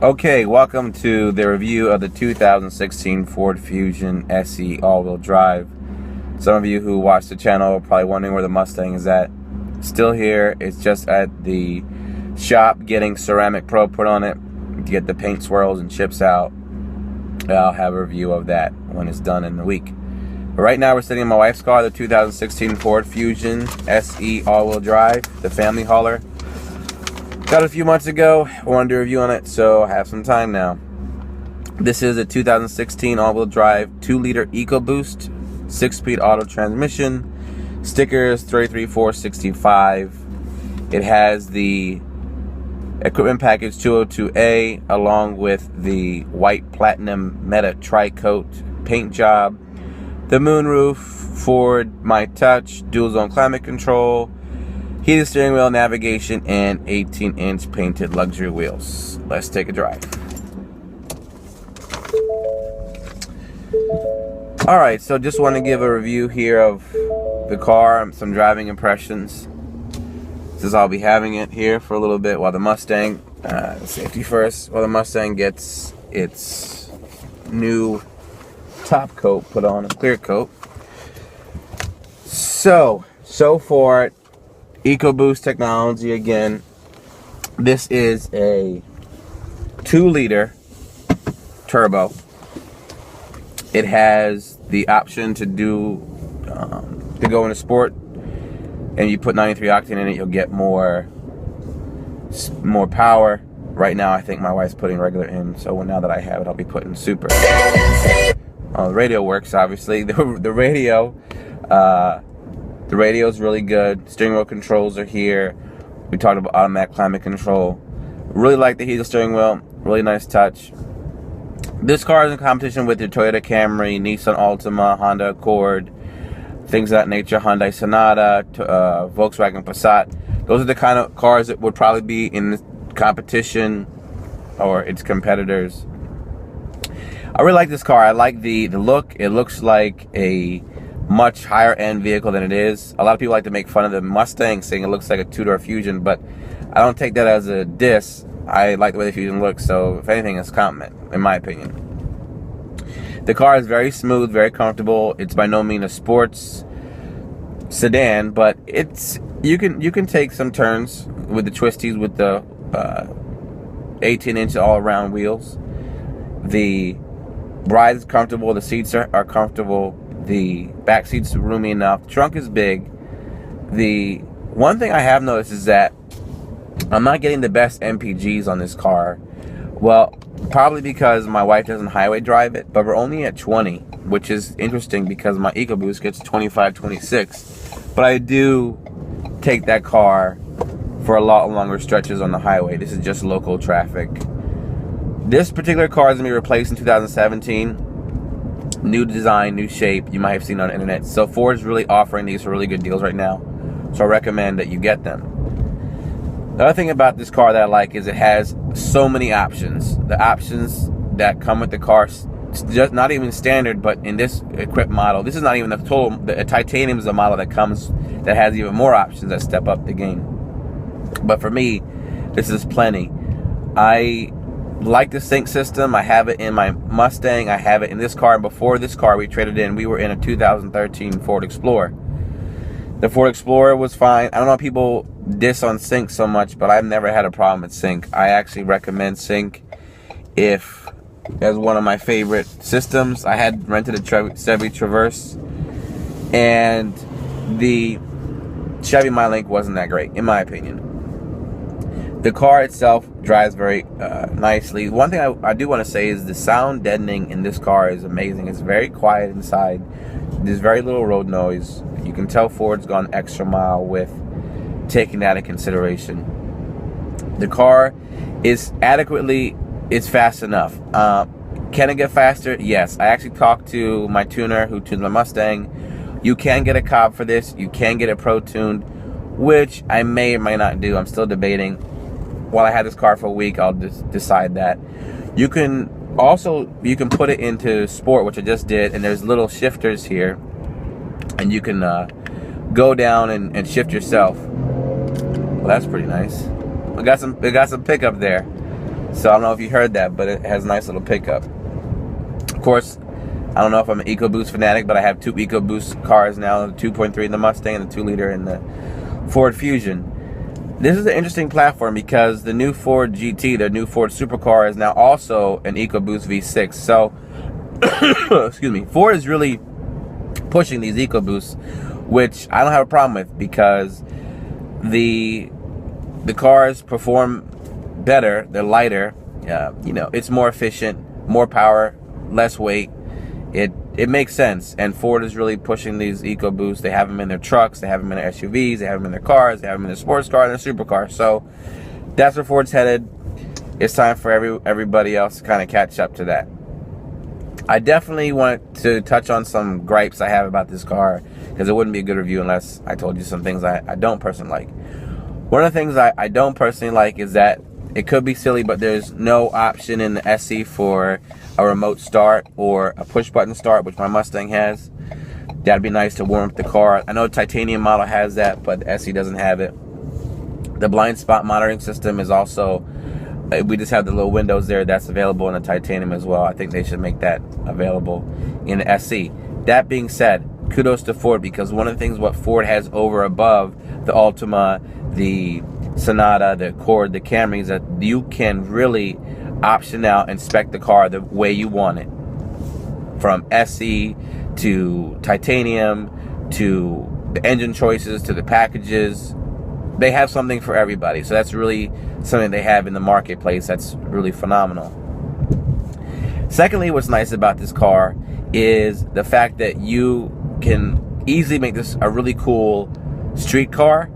Okay, welcome to the review of the 2016 Ford Fusion SE all-wheel drive. Some of you who watch the channel are probably wondering where the Mustang is at. Still here. It's just at the shop getting ceramic pro put on it to get the paint swirls and chips out. I'll have a review of that when it's done in the week. But right now we're sitting in my wife's car, the 2016 Ford Fusion SE all-wheel drive, the family hauler. Got it a few months ago. I wanted to do a review on it, so I have some time now. This is a 2016 all-wheel drive 2-liter Ecoboost, 6-speed auto transmission. Stickers 33465. It has the equipment package 202A along with the white platinum Meta tri-coat paint job, the moonroof, Ford My Touch, dual zone climate control, heated steering wheel, navigation, and 18-inch painted luxury wheels. Let's take a drive. Alright, so just want to give a review here of the car, some driving impressions. Since I'll be having it here for a little bit while the Mustang, safety first, while the Mustang gets its new top coat put on, a clear coat. So far, Ecoboost Technology again. This is a 2-liter turbo. It has the option to go into sport, and you put 93 octane in it, you'll get more power. Right now, I think my wife's putting regular in, so now that I have it, I'll be putting super. The radio works, obviously. The radio. The radio is really good. Steering wheel controls are here. We talked about automatic climate control. Really like the heated steering wheel. Really nice touch. This car is in competition with your Toyota Camry, Nissan Altima, Honda Accord, things of that nature, Hyundai Sonata, Volkswagen Passat. Those are the kind of cars that would probably be in competition or its competitors. I really like this car. I like the look. It looks like a much higher end vehicle than it is. A lot of people like to make fun of the Mustang, saying it looks like a two-door Fusion, but I don't take that as a diss. I like the way the Fusion looks, so if anything, it's a compliment, in my opinion. The car is very smooth, very comfortable. It's by no means a sports sedan, but you can take some turns with the twisties with the 18-inch all-around wheels. The ride is comfortable. The seats are comfortable. The back seat's roomy enough. The trunk is big. The one thing I have noticed is that I'm not getting the best Mpgs on this car. Well, probably because my wife doesn't highway drive it, but we're only at 20, which is interesting because my Ecoboost gets 25, 26. But I do take that car for a lot longer stretches on the highway. This is just local traffic. This particular car is going to be replaced in 2017. New design, new shape, you might have seen on the internet. So Ford's really offering these for really good deals right now. So I recommend that you get them. The other thing about this car that I like is it has so many options. The options that come with the car, just not even standard, but in this equipped model, this is not even the total. The titanium is a model that has even more options that step up the game. But for me, this is plenty. I like the sync system. I have it in my Mustang. I have it in this car. And before this car we traded in, we were in a 2013 Ford Explorer. The Ford Explorer was fine. I don't know if people diss on sync so much, but I've never had a problem with sync. I actually recommend sync as one of my favorite systems. I had rented a Chevy Traverse, and the Chevy MyLink wasn't that great, in my opinion. The car itself drives very nicely. One thing I do want to say is the sound deadening in this car is amazing. It's very quiet inside. There's very little road noise. You can tell Ford's gone extra mile with taking that into consideration. The car is fast enough. Can it get faster? Yes. I actually talked to my tuner who tuned my Mustang. You can get a cob for this. You can get it pro-tuned, which I may or may not do. I'm still debating. While I had this car for a week, I'll just decide that. You can put it into sport, which I just did, and there's little shifters here, and you can go down and shift yourself. Well, that's pretty nice. It got some pickup there. So I don't know if you heard that, but it has a nice little pickup. Of course, I don't know if I'm an EcoBoost fanatic, but I have 2 EcoBoost cars now, the 2.3 in the Mustang and the 2-liter in the Ford Fusion. This is an interesting platform because the new Ford GT, the new Ford supercar, is now also an EcoBoost V6. So, excuse me, Ford is really pushing these EcoBoosts, which I don't have a problem with because the cars perform better, they're lighter, you know, it's more efficient, more power, less weight. It makes sense, and Ford is really pushing these EcoBoosts. They have them in their trucks, they have them in their SUVs, they have them in their cars, they have them in their sports car and their supercar. So that's where Ford's headed. It's time for everybody else to kind of catch up to that. I definitely want to touch on some gripes I have about this car, because it wouldn't be a good review unless I told you some things I don't personally like. One of the things I don't personally like is that it could be silly, but there's no option in the SE for a remote start or a push button start, which my Mustang has. That'd be nice to warm up the car. I know the titanium model has that, but the SE doesn't have it. The blind spot monitoring system is also, we just have the little windows there. That's available in the titanium as well. I think they should make that available in the SE. That being said, kudos to Ford, because one of the things what Ford has over above the Altima, the Sonata, the Accord, the Camry, is that you can really option out and spec the car the way you want it. From SE to titanium to the engine choices to the packages. They have something for everybody. So that's really something they have in the marketplace that's really phenomenal. Secondly, what's nice about this car is the fact that you can easily make this a really cool street car.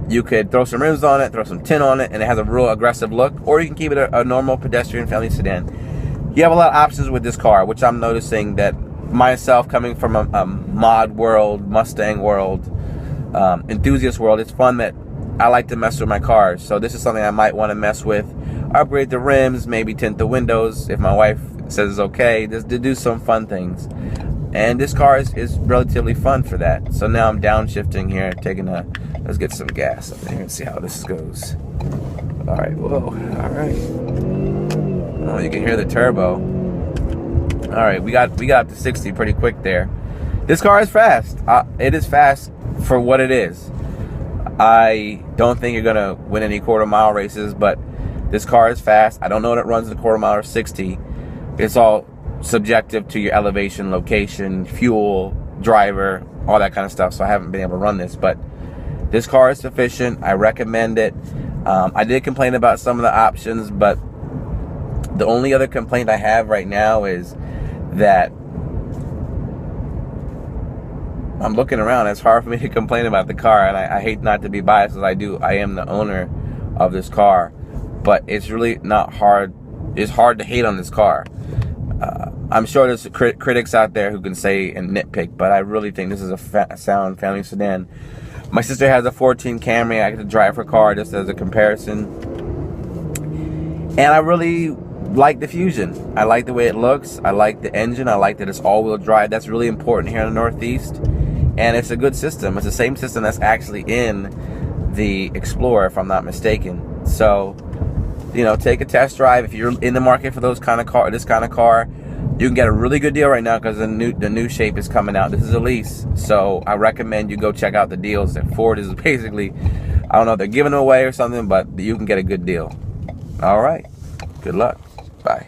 You could throw some rims on it, throw some tint on it, and it has a real aggressive look. Or you can keep it a normal pedestrian family sedan. You have a lot of options with this car, which I'm noticing that myself, coming from a mod world, Mustang world, enthusiast world, it's fun that I like to mess with my cars. So this is something I might want to mess with. Upgrade the rims, maybe tint the windows if my wife says it's okay, just to do some fun things. And this car is relatively fun for that. So now I'm downshifting here, let's get some gas up here and see how this goes. All right, whoa, all right. Oh, you can hear the turbo. All right, we got up to 60 pretty quick there. This car is fast. It is fast for what it is. I don't think you're gonna win any quarter-mile races, but this car is fast. I don't know that it runs a quarter-mile or 60. It's all subjective to your elevation, location, fuel, driver, all that kind of stuff. So I haven't been able to run this, but this car is sufficient. I recommend it. I did complain about some of the options, but the only other complaint I have right now is that I'm looking around. It's hard for me to complain about the car, and I hate not to be biased as I am the owner of this car, but it's really not hard. It's hard to hate on this car. I'm sure there's critics out there who can say and nitpick, but I really think this is a sound family sedan. My sister has a 14 Camry. I get to drive her car just as a comparison. And I really like the Fusion. I like the way it looks. I like the engine. I like that it's all-wheel drive. That's really important here in the Northeast. And it's a good system. It's the same system that's actually in the Explorer, if I'm not mistaken. So, you know, take a test drive. If you're in the market for this kind of car, you can get a really good deal right now because the new shape is coming out. This is a lease, so I recommend you go check out the deals. That Ford is basically, I don't know if they're giving them away or something, but you can get a good deal. All right, good luck. Bye.